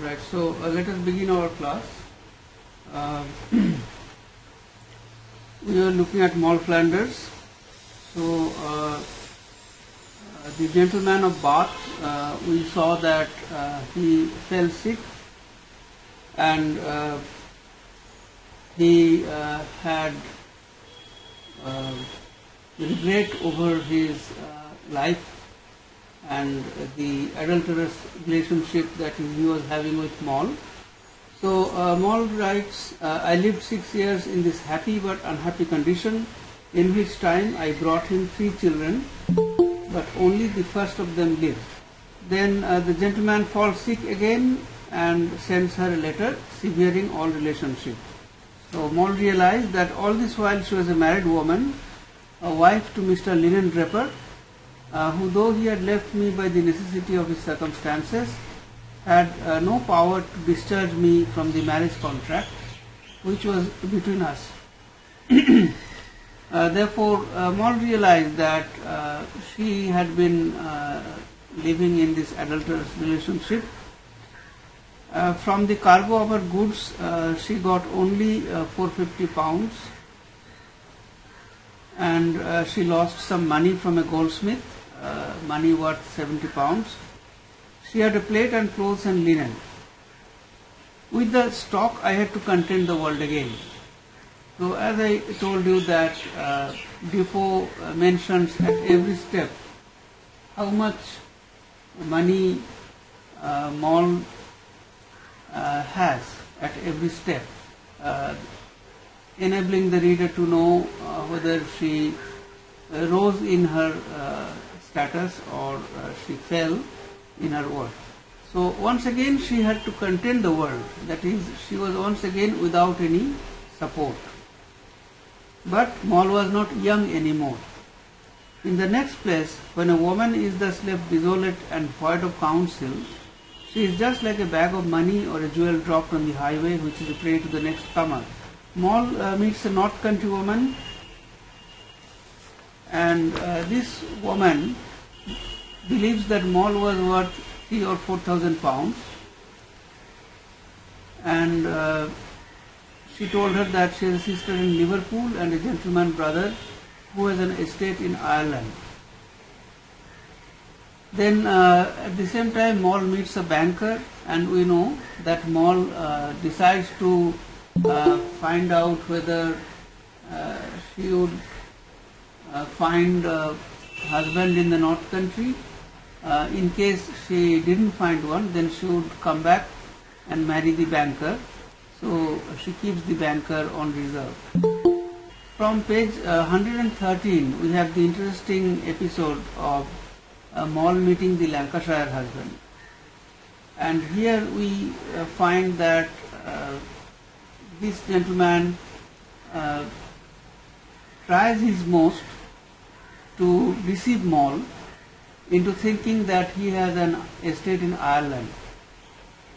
Right. So let us begin our class. We are looking at Moll Flanders. So the gentleman of Bath, we saw that he fell sick and he had regret over his life and the adulterous relationship that he was having with Moll. So Moll writes, I lived 6 years in this happy but unhappy condition, in which time I brought him 3 children, but only the first of them lived. Then the gentleman falls sick again and sends her a letter severing all relationship. So Moll realized that all this while she was a married woman, a wife to Mr. Linen Draper, who, though he had left me by the necessity of his circumstances, had no power to discharge me from the marriage contract which was between us. Therefore, Moll realized that she had been living in this adulterous relationship. From the cargo of her goods, she got only 450 pounds, and she lost some money from a goldsmith, money worth 70 pounds. She had a plate and clothes and linen. With the stock, I had to contend the world again. So as I told you that Defoe mentions at every step how much money Moll has at every step, enabling the reader to know whether she rose in her status or she fell in her worth. So once again she had to contend the world, that is, she was once again without any support. But Moll was not young anymore. In the next place, when a woman is thus left desolate and void of counsel, she is just like a bag of money or a jewel dropped on the highway which is a prey to the next comer. Moll meets a north country woman, and this woman believes that Moll was worth 3,000 or 4,000 pounds, and she told her that she has a sister in Liverpool and a gentleman brother who has an estate in Ireland. Then at the same time Moll meets a banker, and we know that Moll decides to find out whether she would find a husband in the north country. In case she didn't find one, then she would come back and marry the banker. So she keeps the banker on reserve. From page 113, we have the interesting episode of Moll meeting the Lancashire husband. And here we find that this gentleman tries his most to deceive Moll into thinking that he has an estate in Ireland.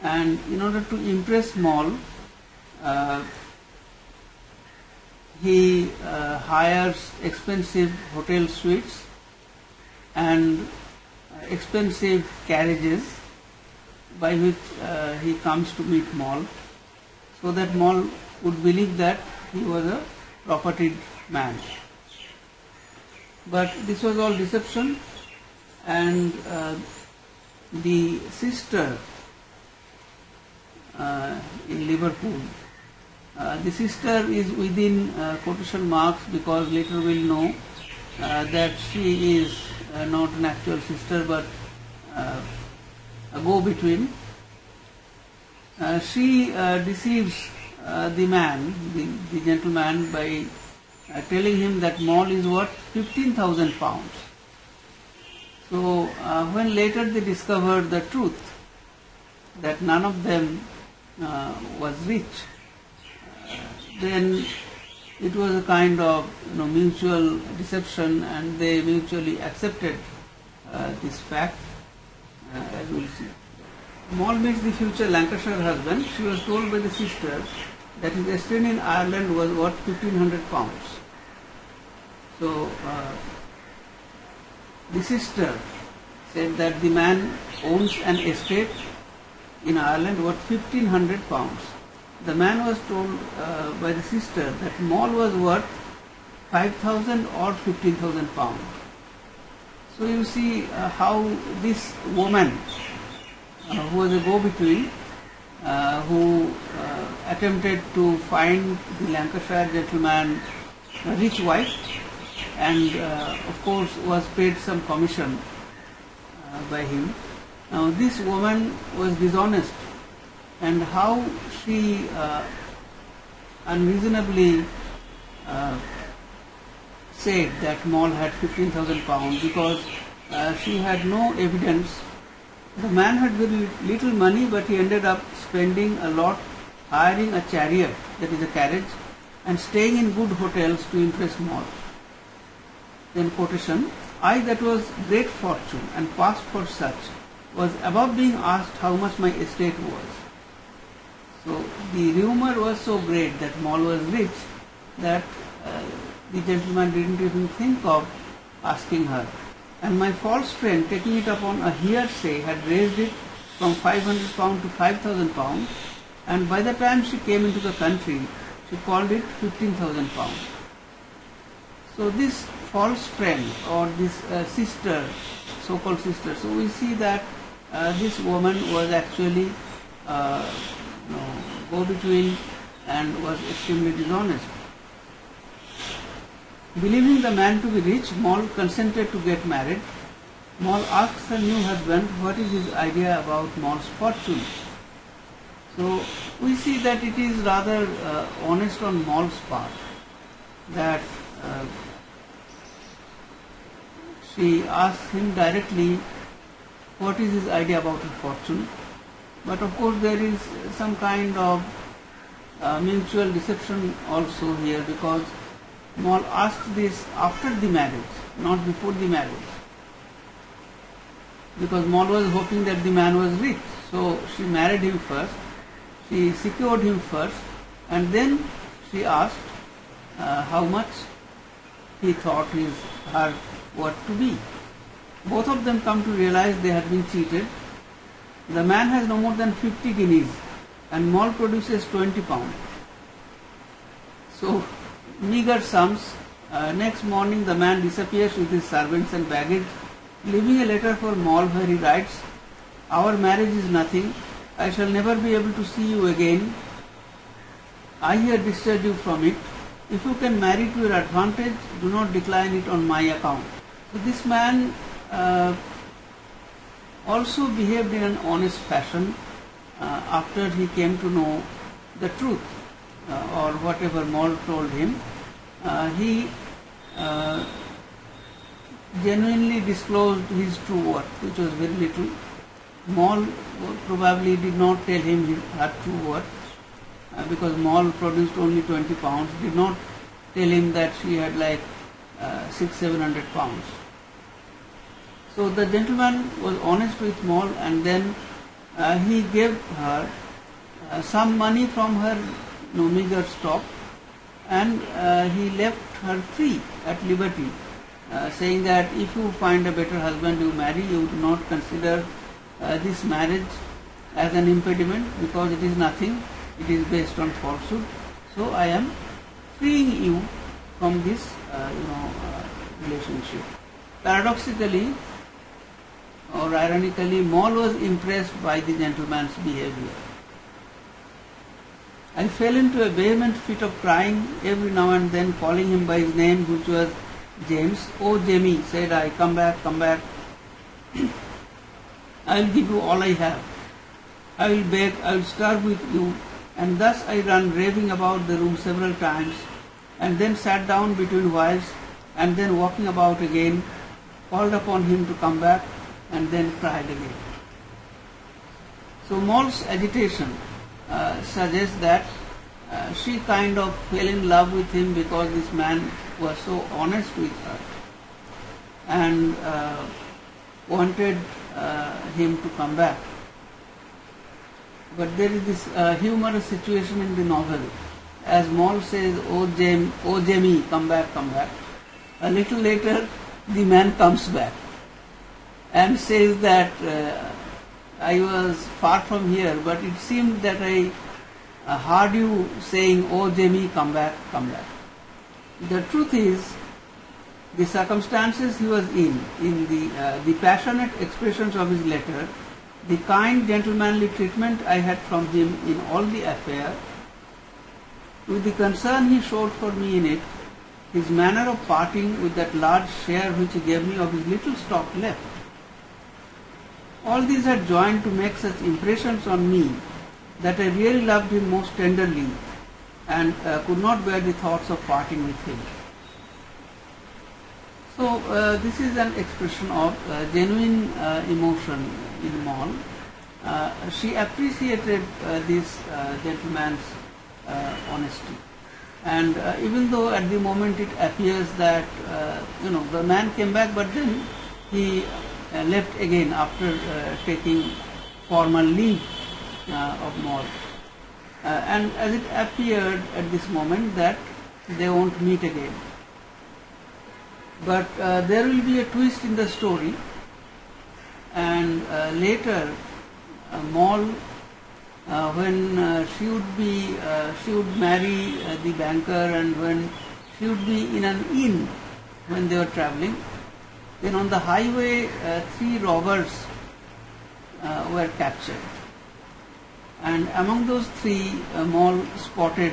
And in order to impress Moll, he hires expensive hotel suites and expensive carriages by which he comes to meet Moll, so that Moll would believe that he was a propertied man. But this was all deception, and the sister in Liverpool, the sister is within quotation marks because later we'll know that she is not an actual sister but a go-between. She deceives the man, the gentleman, by telling him that Moll is worth 15,000 pounds. So when later they discovered the truth, that none of them was rich, then it was a kind of mutual deception, and they mutually accepted this fact, as we'll see. Moll meets the future Lancashire husband. She was told by the sister that his estate in Ireland was worth 1,500 pounds. So the sister said that the man owns an estate in Ireland worth 1500 pounds. The man was told by the sister that Moll was worth 5,000 or 15,000 pounds. So you see how this woman, who was a go-between, who attempted to find the Lancashire gentleman a rich wife, and of course was paid some commission by him. Now this woman was dishonest, and how she unreasonably said that Moll had 15,000 pounds because she had no evidence. The man had very little money, but he ended up spending a lot hiring a chariot, that is a carriage, and staying in good hotels to impress Moll. Then quotation, I that was great fortune and passed for such was above being asked how much my estate was. So the rumour was so great that Moll was rich that the gentleman didn't even think of asking her. And my false friend, taking it upon a hearsay, had raised it from 500 pounds to 5,000 pounds, and by the time she came into the country, she called it 15,000 pounds. So this false friend, or this sister, so-called sister, so we see that this woman was actually go-between and was extremely dishonest. Believing the man to be rich, Moll consented to get married. Moll asks her new husband what is his idea about Moll's fortune. So we see that it is rather honest on Moll's part, that she asks him directly what is his idea about his fortune. But of course there is some kind of mutual deception also here, because Moll asked this after the marriage, not before the marriage, because Moll was hoping that the man was rich. So she married him first, she secured him first, and then she asked how much he thought her worth to be. Both of them come to realize they had been cheated. The man has no more than 50 guineas and Moll produces 20 pounds. So meager sums. Next morning the man disappears with his servants and baggage, leaving a letter for Moll where he writes, our marriage is nothing. I shall never be able to see you again. I here discharge you from it. If you can marry to your advantage, do not decline it on my account. So this man also behaved in an honest fashion after he came to know the truth, or whatever Moll told him. He genuinely disclosed his true worth, which was very little. Moll probably did not tell him her true worth, because Moll produced only 20 pounds, did not tell him that she had like 600-700 pounds. So the gentleman was honest with Moll, and then he gave her some money from her meager stock, and he left her free at liberty, saying that if you find a better husband you marry, you do not consider this marriage as an impediment, because it is nothing, it is based on falsehood. So I am freeing you from this relationship. Paradoxically or ironically, Moll was impressed by the gentleman's behavior. I fell into a vehement fit of crying, every now and then calling him by his name, which was James. Oh Jamie, said I, come back, come back. I will give you all I have. I will beg, I will starve with you. And thus I ran raving about the room several times, and then sat down between whiles, and then walking about again, called upon him to come back, and then cried again. So Moll's agitation suggests that she kind of fell in love with him because this man was so honest with her, and wanted him to come back. But there is this humorous situation in the novel. As Moll says, oh Jamie, come back, come back. A little later, the man comes back and says that I was far from here, but it seemed that I heard you saying, "Oh Jamie, come back, come back." The truth is, the circumstances he was in the passionate expressions of his letter, the kind gentlemanly treatment I had from him in all the affair, with the concern he showed for me in it, his manner of parting with that large share which he gave me of his little stock left. All these had joined to make such impressions on me that I really loved him most tenderly and could not bear the thoughts of parting with him. So this is an expression of genuine emotion in Moll. She appreciated this gentleman's honesty, and even though at the moment it appears that the man came back, but then he left again after taking formal leave of Moll, and as it appeared at this moment that they won't meet again. But there will be a twist in the story, and later Moll, when she would marry the banker, and when she would be in an inn when they were traveling, then on the highway 3 robbers were captured, and among those 3 Moll spotted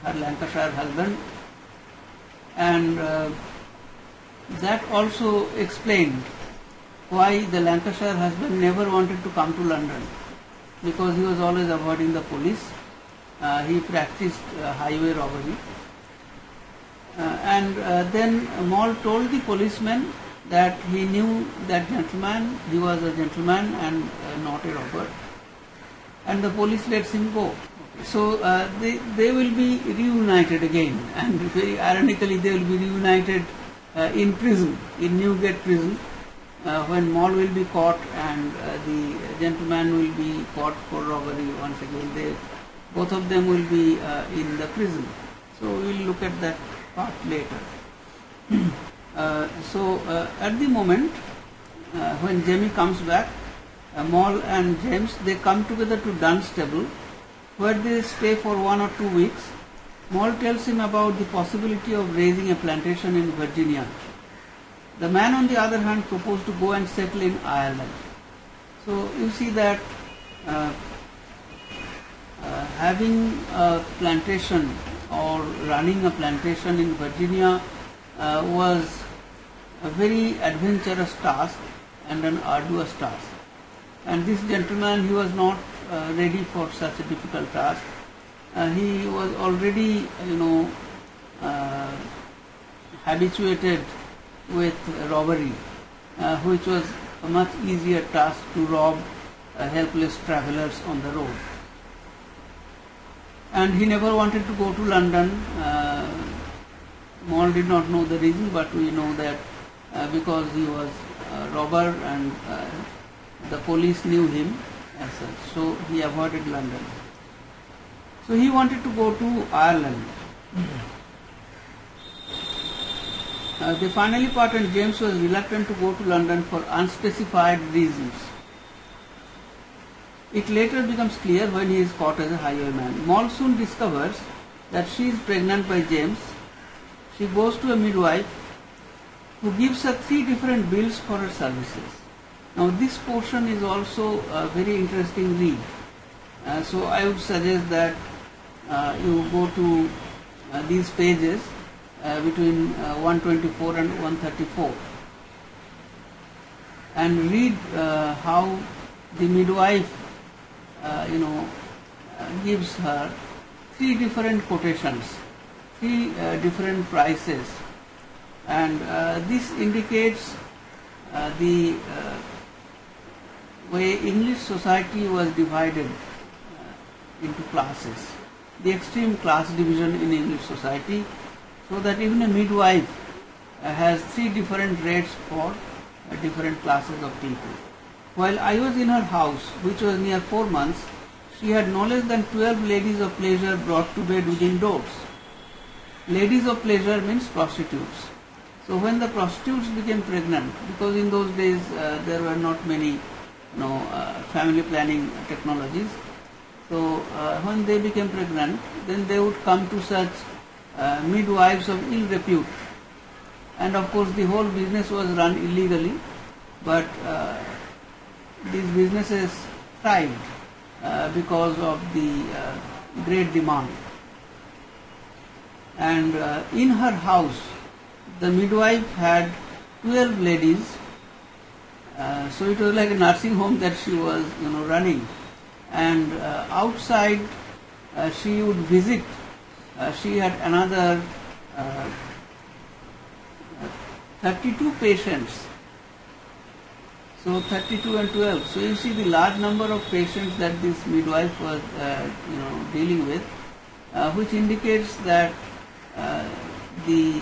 her Lancashire husband, and that also explained why the Lancashire husband never wanted to come to London, because he was always avoiding the police. He practiced highway robbery, and then Moll told the policeman that he knew that gentleman, he was a gentleman and not a robber, and the police lets him go. So they will be reunited again, and very ironically they will be reunited in prison, in Newgate prison, when Moll will be caught and the gentleman will be caught for robbery once again. Both of them will be in the prison. So we will look at that part later. At the moment when Jamie comes back, Moll and James, they come together to Dunstable, where they stay for 1 or 2 weeks. Moll tells him about the possibility of raising a plantation in Virginia. The man, on the other hand, proposed to go and settle in Ireland. So you see that having a plantation or running a plantation in Virginia was a very adventurous task and an arduous task. And this gentleman, he was not ready for such a difficult task. He was already, habituated with robbery, which was a much easier task to rob helpless travelers on the road. And he never wanted to go to London. Moll did not know the reason, but we know that because he was a robber and the police knew him as such, so he avoided London. So he wanted to go to Ireland. They finally parted, and James was reluctant to go to London for unspecified reasons. It later becomes clear when he is caught as a highwayman. Moll soon discovers that she is pregnant by James. She goes to a midwife who gives her 3 different bills for her services. Now this portion is also a very interesting read. So I would suggest that you go to these pages between 124 and 134 and read how the midwife gives her 3 different quotations, 3 different prices, and this indicates the way English society was divided into classes, the extreme class division in English society, so that even a midwife has 3 different rates for different classes of people. While I was in her house, which was near 4 months, she had no less than 12 ladies of pleasure brought to bed within doors. Ladies of pleasure means prostitutes. So when the prostitutes became pregnant, because in those days there were not many family planning technologies. So when they became pregnant, then they would come to such midwives of ill repute, and of course the whole business was run illegally, but these businesses thrived because of the great demand. And in her house, the midwife had 12 ladies, so it was like a nursing home that she was running. And outside she would visit, she had another 32 patients. So 32 and 12. So you see the large number of patients that this midwife was dealing with, which indicates that the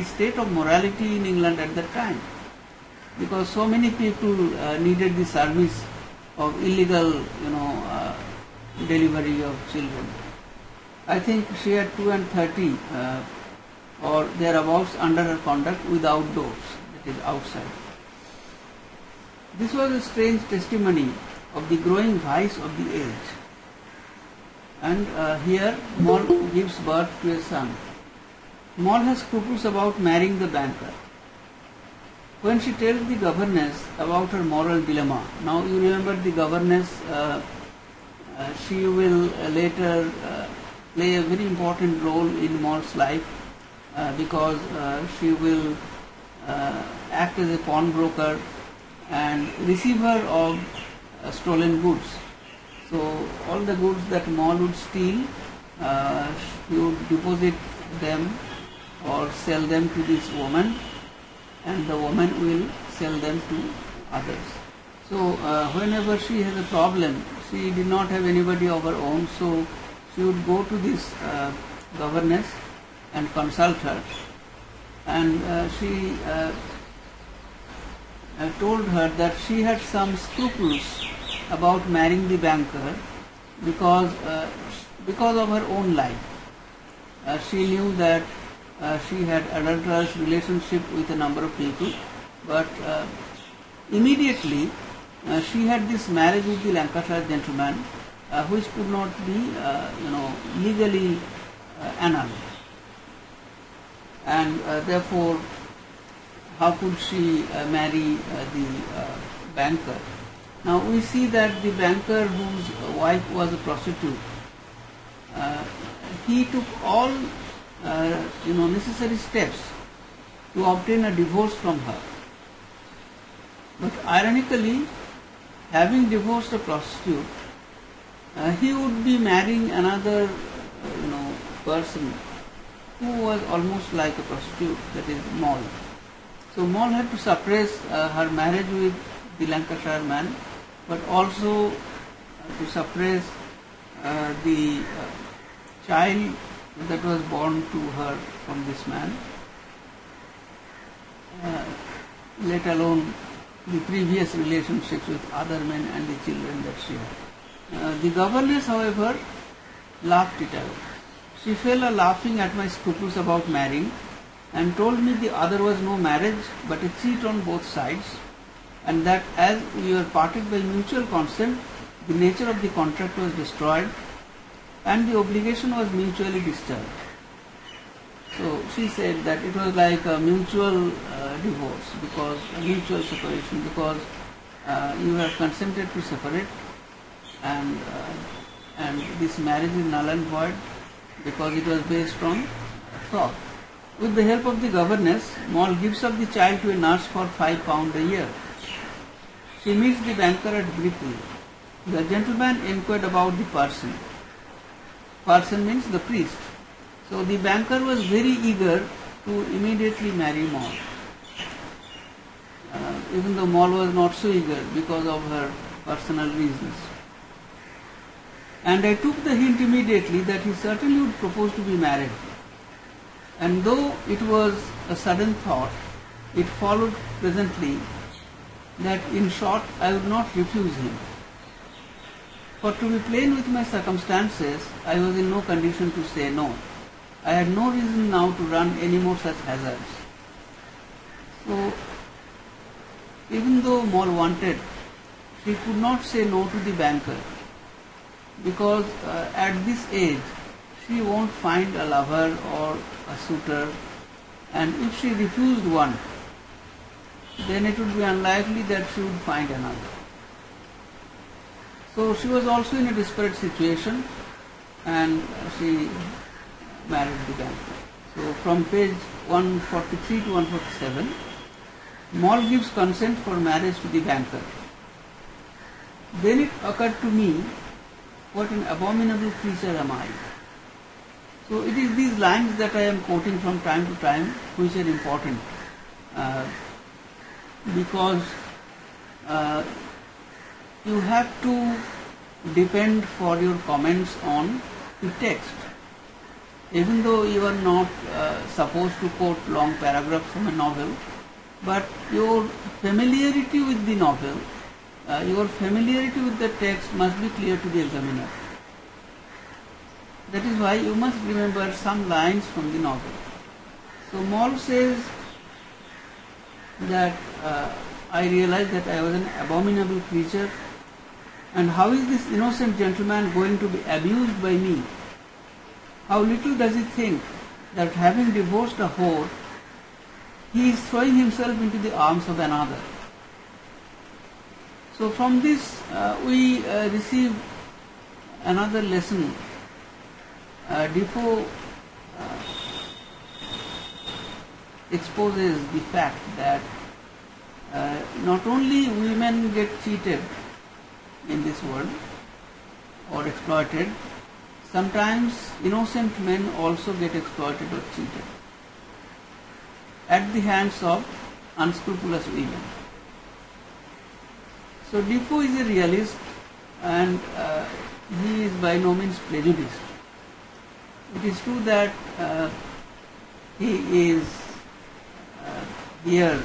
state of morality in England at that time, because so many people needed the service of illegal delivery of children. I think she had 2 and 30 or thereabouts under her conduct without doors, that is outside. This was a strange testimony of the growing vice of the age. And here Moll gives birth to a son. Moll has scruples about marrying the banker. When she tells the governess about her moral dilemma, now you remember the governess, she will later play a very important role in Moll's life because she will act as a pawnbroker and receiver of stolen goods. So all the goods that Moll would steal, she would deposit them or sell them to this woman, and the woman will sell them to others. So whenever she has a problem, she did not have anybody of her own, so she would go to this governess and consult her, and she told her that she had some scruples about marrying the banker because of her own life. She knew that she had adulterous relationship with a number of people, but immediately she had this marriage with the Lancashire gentleman, which could not be legally annulled, and therefore how could she marry the banker? Now we see that the banker, whose wife was a prostitute, he took all necessary steps to obtain a divorce from her. But ironically, having divorced a prostitute, he would be marrying another person who was almost like a prostitute, that is Moll. So Moll had to suppress her marriage with the Lancashire man, but also to suppress the child that was born to her from this man, let alone the previous relationships with other men and the children that she had. The governess, however, laughed it out. She fell a laughing at my scruples about marrying and told me the other was no marriage but a cheat on both sides, and that as we were parted by mutual consent, the nature of the contract was destroyed and the obligation was mutually discharged. So she said that it was like a mutual divorce, because a mutual separation, because you have consented to separate, and this marriage is null and void because it was based on fraud. With the help of the governess, Moll gives up the child to a nurse for £5 a year. She meets the banker at Brickell. The gentleman inquired about the parson. Parson means the priest. So the banker was very eager to immediately marry Moll, even though Moll was not so eager because of her personal reasons. And I took the hint immediately that he certainly would propose to be married. And though it was a sudden thought, it followed presently that in short I would not refuse him. For to be plain with my circumstances, I was in no condition to say no. I had no reason now to run any more such hazards. So, even though Moll wanted she could not say no to the banker, because at this age she won't find a lover or a suitor, and if she refused one, then it would be unlikely that she would find another. So she was also in a desperate situation, and she married the banker. So from page 143 to 147, Moll gives consent for marriage to the banker. Then it occurred to me, what an abominable creature am I. So it is these lines that I am quoting from time to time which are important, because you have to depend for your comments on the text. Even though you are not supposed to quote long paragraphs from a novel, but your familiarity with the novel, your familiarity with the text must be clear to the examiner. That is why you must remember some lines from the novel. So Moll says that I realized that I was an abominable creature, and how is this innocent gentleman going to be abused by me? How little does he think that having divorced a whore, he is throwing himself into the arms of another. So from this we receive another lesson. Defoe exposes the fact that not only women get cheated in this world or exploited, sometimes innocent men also get exploited or cheated at the hands of unscrupulous women. So Defoe is a realist, and he is by no means prejudiced. It is true that he is here,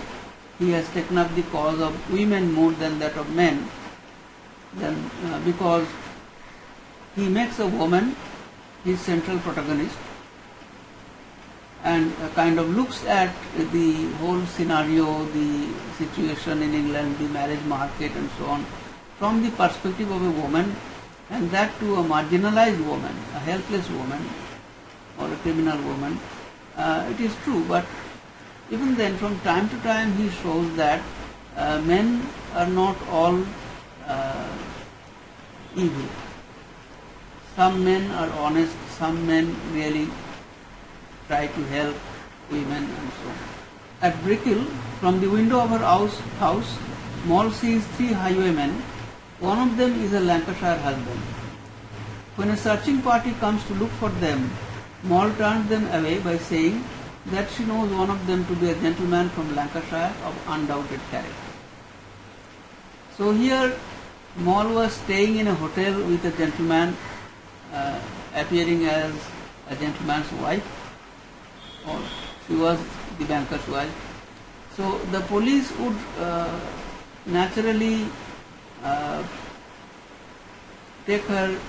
he has taken up the cause of women more than that of men, because he makes a woman his central protagonist, and kind of looks at the whole scenario, the situation in England, the marriage market and so on, from the perspective of a woman, and that too a marginalized woman, a helpless woman or a criminal woman. It is true, but even then from time to time he shows that men are not all evil. Some men are honest, some men really try to help women and so on. At Brickhill, from the window of her house, Moll sees 3 highwaymen. One of them is a Lancashire husband. When a searching party comes to look for them, Moll turns them away by saying that she knows one of them to be a gentleman from Lancashire of undoubted character. So here Moll was staying in a hotel with a gentleman appearing as a gentleman's wife, or she was the banker's wife. So the police would naturally take her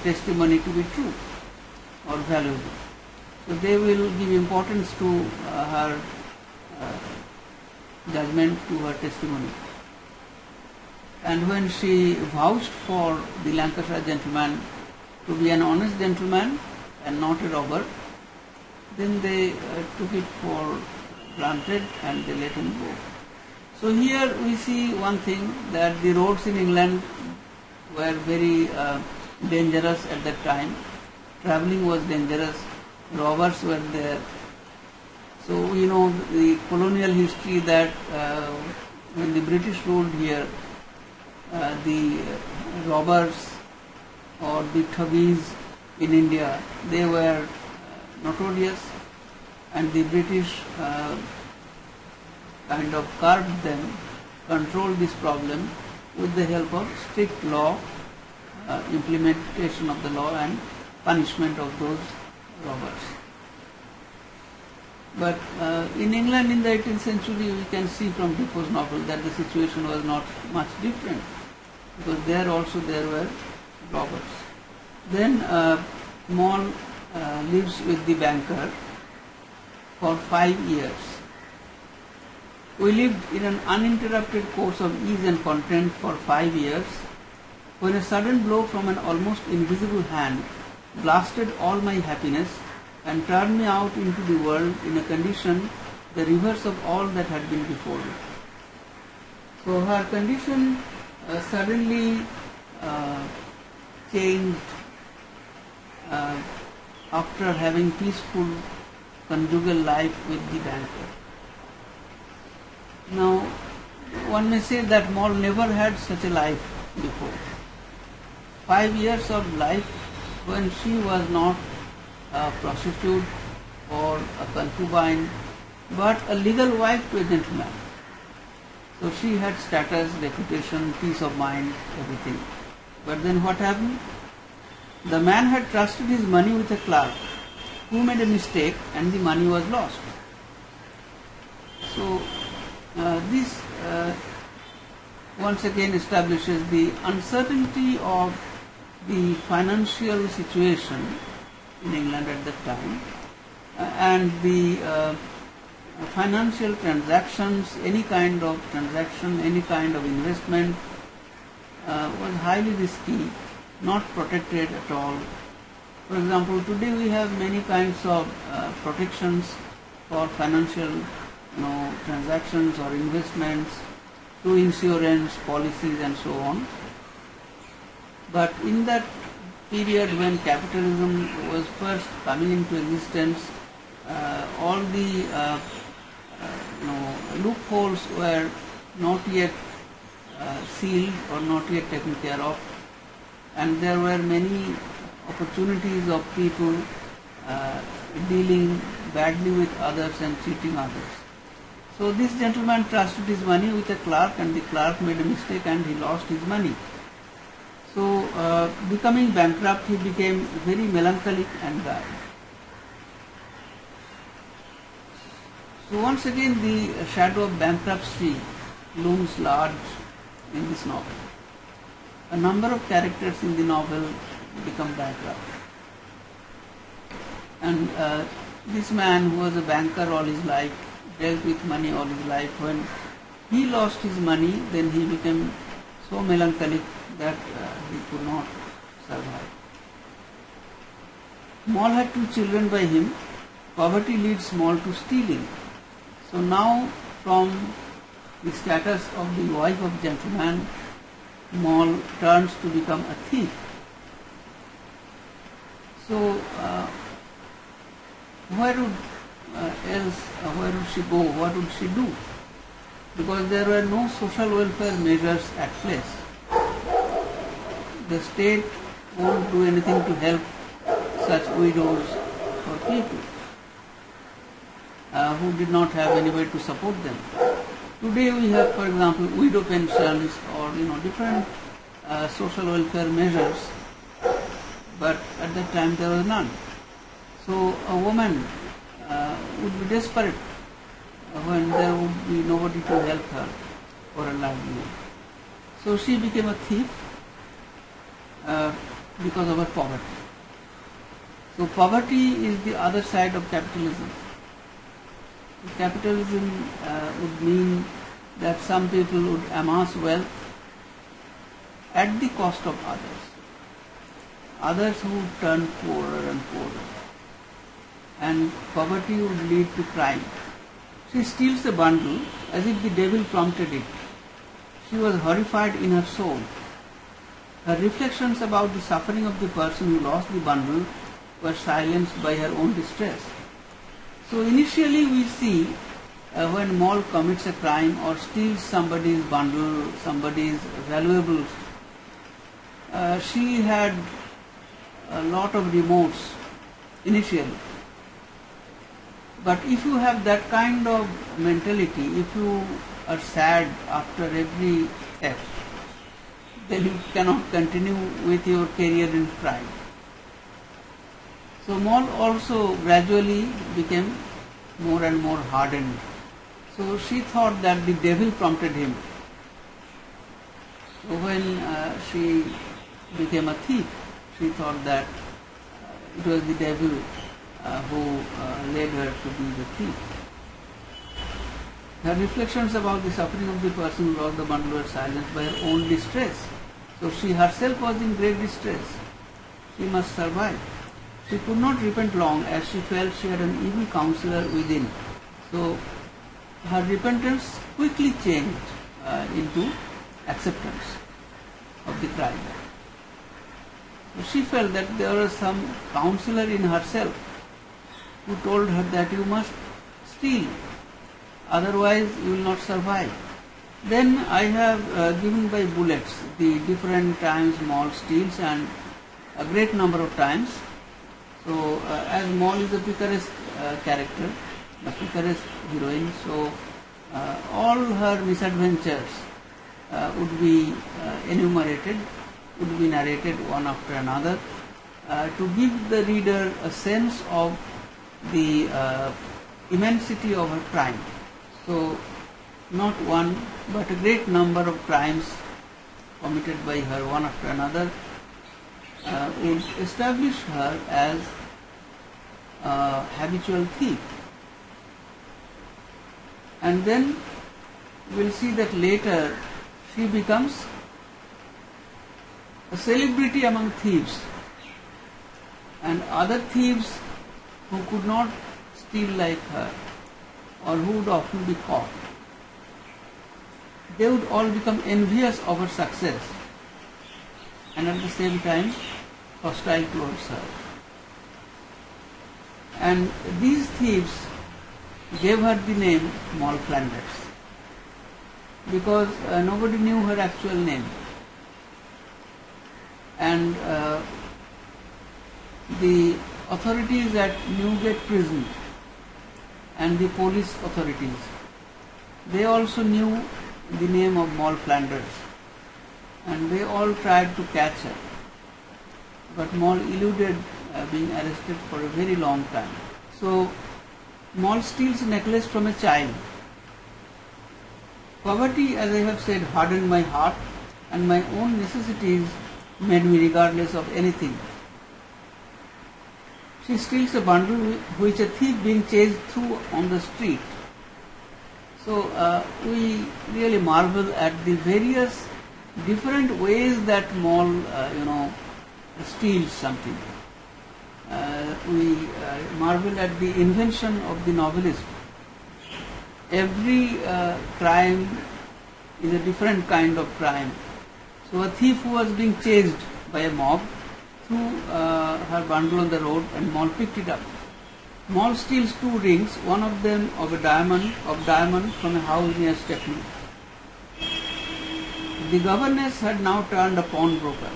testimony to be true or valuable. So they will give importance to her judgment, to her testimony. And when she vouched for the Lancashire gentleman to be an honest gentleman and not a robber, then they took it for granted and they let him go. So here we see one thing, that the roads in England were very dangerous at that time. Travelling was dangerous, robbers were there. So we know the colonial history that when the British ruled here, the robbers or the Thuggees in India, they were notorious, and the British kind of curbed them, controlled this problem with the help of strict law, implementation of the law and punishment of those robbers. But in England in the 18th century, we can see from Defoe's novel that the situation was not much different, because there also there were robbers. Then Moll lives with the banker for 5 years. We lived in an uninterrupted course of ease and content for 5 years, when a sudden blow from an almost invisible hand blasted all my happiness and turned me out into the world in a condition the reverse of all that had been before me. So her condition suddenly changed after having peaceful conjugal life with the banker. Now, one may say that Moll never had such a life before. 5 years of life when she was not a prostitute or a concubine, but a legal wife to a gentleman. So she had status, reputation, peace of mind, everything. But then what happened? The man had trusted his money with a clerk who made a mistake and the money was lost. So this once again establishes the uncertainty of the financial situation in England at that time, and the financial transactions, any kind of transaction, any kind of investment was highly risky, not protected at all. For example, today we have many kinds of protections for financial transactions or investments through insurance policies and so on. But in that period when capitalism was first coming into existence, all the loopholes were not yet sealed or not yet taken care of, and there were many opportunities of people dealing badly with others and cheating others. So this gentleman trusted his money with a clerk, and the clerk made a mistake and he lost his money. So becoming bankrupt, he became very melancholic and died. So once again the shadow of bankruptcy looms large in this novel. A number of characters in the novel become bankrupt. And this man who was a banker all his life, dealt with money all his life, when he lost his money, then he became so melancholic that he could not survive. Moll had 2 children by him. Poverty leads Moll to stealing. So now from the status of the wife of gentleman, Moll turns to become a thief. So where would she go? What would she do? Because there were no social welfare measures at place. The state won't do anything to help such widows or people who did not have anybody to support them. Today we have, for example, widow pensions or different social welfare measures, but at that time there was none. So a woman would be desperate when there would be nobody to help her for a livelihood. So she became a thief because of her poverty. So poverty is the other side of capitalism. Capitalism would mean that some people would amass wealth at the cost of others. Others would turn poorer and poorer. And poverty would lead to crime. She steals a bundle as if the devil prompted it. She was horrified in her soul. Her reflections about the suffering of the person who lost the bundle were silenced by her own distress. So initially we see when Moll commits a crime or steals somebody's bundle, somebody's valuables, she had a lot of remorse initially. But if you have that kind of mentality, if you are sad after every theft, then you cannot continue with your career in crime. So Moll also gradually became more and more hardened. So she thought that the devil prompted him. So when she became a thief, she thought that it was the devil who led her to be the thief. Her reflections about the suffering of the person who lost the bundle were silenced by her own distress. So she herself was in great distress. She must survive. She could not repent long as she felt she had an evil counselor within. So her repentance quickly changed into acceptance of the crime. So she felt that there was some counselor in herself who told her that you must steal, otherwise you will not survive. Then I have given by bullets the different times Moll steals, and a great number of times. So as Moll is a picaresque character, a picaresque heroine, so all her misadventures would be enumerated, would be narrated one after another to give the reader a sense of the immensity of her crime. So not one but a great number of crimes committed by her one after another would establish her as a habitual thief. And then we'll see that later she becomes a celebrity among thieves, and other thieves who could not steal like her or who would often be caught, they would all become envious of her success and at the same time hostile towards her. And these thieves gave her the name Moll Flanders because nobody knew her actual name. And the authorities at Newgate prison and the police authorities, they also knew the name of Moll Flanders, and they all tried to catch her. But Moll eluded being arrested for a very long time. So Moll steals a necklace from a child. Poverty, as I have said, hardened my heart, and my own necessities made me regardless of anything. She steals a bundle which a thief being chased through on the street. So we really marvel at the various different ways that Moll, steals something. We marvel at the invention of the novelist. Every crime is a different kind of crime. So a thief who was being chased by a mob threw her bundle on the road, and Moll picked it up. Moll steals 2 rings, one of them of diamond from a house near Stepney. The governess had now turned a pawnbroker.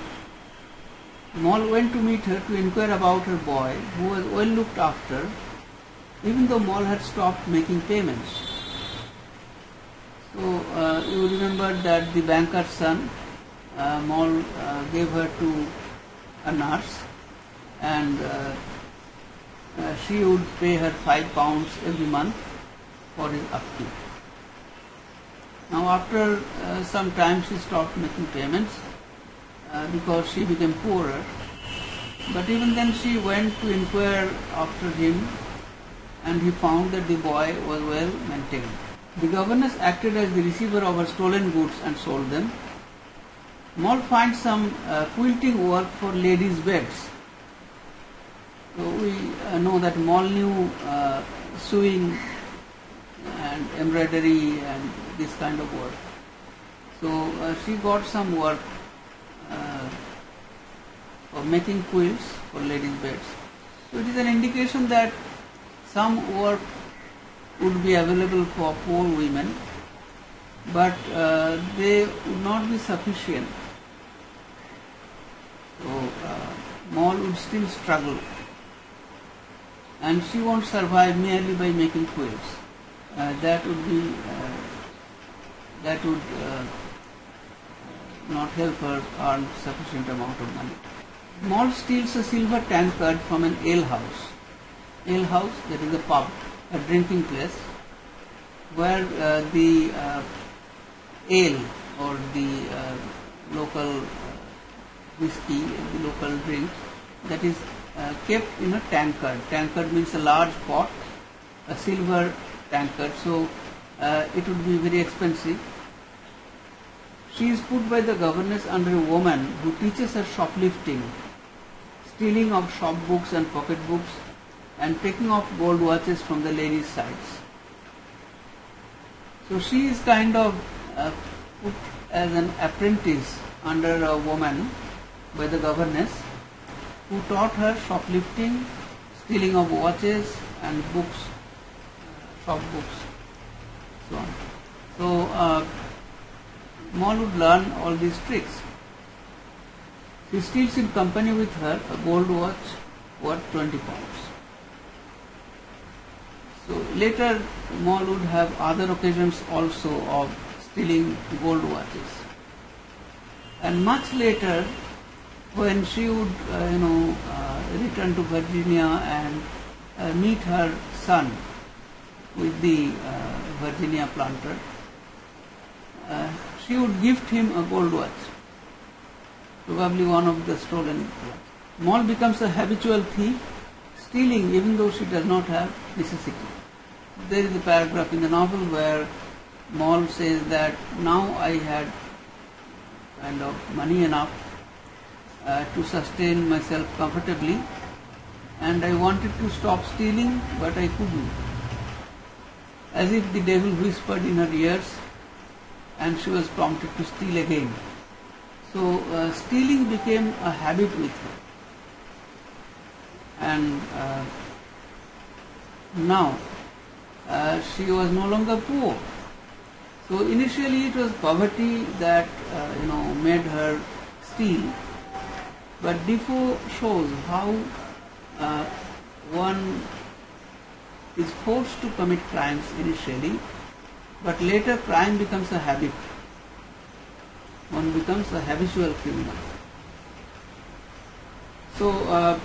Moll went to meet her to inquire about her boy, who was well looked after, even though Moll had stopped making payments. So you remember that the banker's son, Moll gave her to a nurse, and she would pay her £5 every month for his upkeep. Now after some time she stopped making payments because she became poorer, but even then she went to inquire after him, and he found that the boy was well maintained. The governess acted as the receiver of her stolen goods and sold them. Moll finds some quilting work for ladies' beds. So we know that Moll knew sewing and embroidery and this kind of work. So she got some work for making quilts for ladies' beds. So it is an indication that some work would be available for poor women, but they would not be sufficient. So Moll would still struggle, and she won't survive merely by making quilts. That would not help her earn sufficient amount of money. Moll steals a silver tankard from an ale house. Ale house, that is a pub, a drinking place, where the ale or the local whiskey, the local drink, that is kept in a tankard. Tankard means a large pot, a silver tankard. So it would be very expensive. She is put by the governess under a woman who teaches her shoplifting, stealing of shop books and pocket books, and taking off gold watches from the ladies' sides. So she is kind of put as an apprentice under a woman by the governess who taught her shoplifting, stealing of watches and books, shop books, so on. So Moll would learn all these tricks. She steals in company with her a gold watch worth 20 pounds. So later Moll would have other occasions also of stealing gold watches. And much later, when she would return to Virginia and meet her son with the Virginia planter, she would gift him a gold watch, probably one of the stolen watches. Moll becomes a habitual thief, stealing even though she does not have necessity. There is a paragraph in the novel where Moll says that now I had kind of money enough to sustain myself comfortably, and I wanted to stop stealing, but I couldn't. As if the devil whispered in her ears, and she was prompted to steal again. So stealing became a habit with her. And now she was no longer poor. So initially it was poverty that made her steal. But Defoe shows how one is forced to commit crimes initially, but later crime becomes a habit. One becomes a habitual criminal. So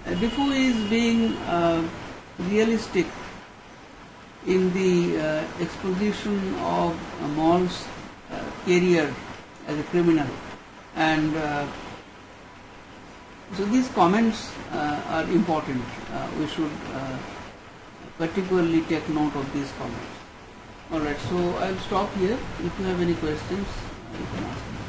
Defoe is being realistic in the exposition of Moll's career as a criminal, and so these comments are important. We should particularly take note of these comments. Alright, so I'll stop here. If you have any questions, you can ask me.